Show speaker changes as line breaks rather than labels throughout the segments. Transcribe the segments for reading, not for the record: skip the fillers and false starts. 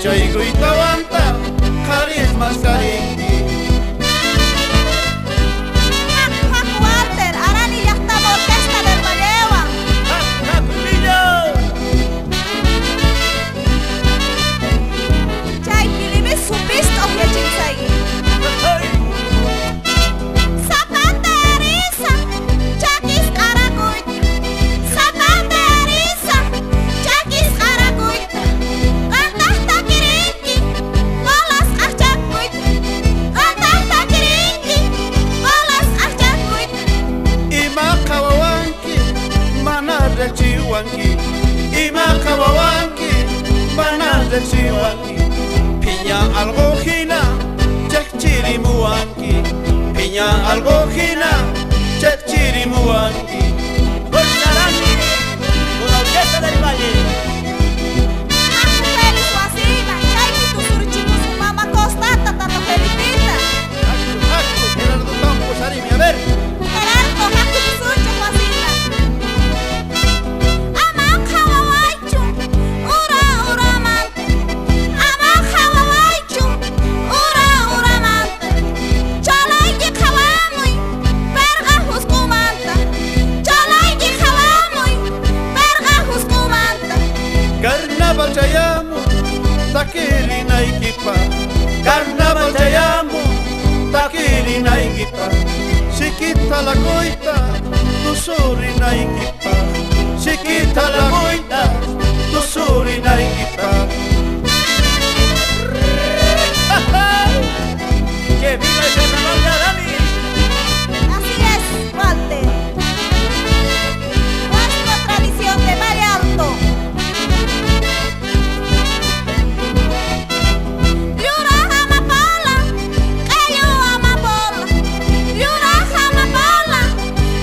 Chayguita aguanta, carismas carinqui.
Walter, arani llaqtama orquesta del Vallewa. Chay pilimis supist ojechinsay. Zapaterisa, chakis arakuit. Zapaterisa, chakis arakuit. Gantah takirinki, bolas ahjakuit. Gantah takirinki, bolas ahjakuit.
Ima kawawanki, mana del chiwanki. Ima kawawanki, mana del chiwanki. Piña algojina, chachirimuanki. Piña algojina, chachirimuanki.
Bolsarani, con la orquesta del Valle.
Feliz Wasina, chay tu surchimu su mama costata tanto felicita.
Gerardo Campos, Arimi, a ver.
Gerardo, haku tu surchi Wasina. Amak hawawaichu, ura ura mante. Amak hawawaichu, ura ura mante. Chalay di khawamui, perga huskumanta. Chalay di khawamui, perga huskumanta.
Carnaval chayamu, takiri naikipa. Carnaval chayamu, takiri naikipa. Chiquita la coita, tu suri naikipa. Chiquita la coita, tu suri naikipa.
¡Que viva el carnaval de Arani!
Así es, Walter. Nuestra tradición de Valle Alto. Yura amapola, kayu amapola. Yura amapola,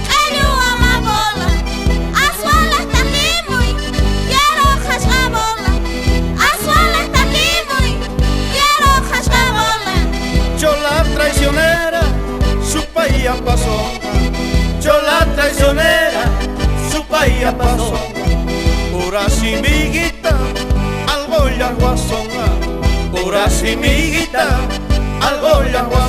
kayu amapola. Aswala takimuy, quiero hashabola. Aswala takimuy, quiero hashabola.
Chola traicionera, su país pasó. Chola traicionera, su país pasó. Pura simiguita, algo ya guasonga. Pura simiguita, algo ya guasonga.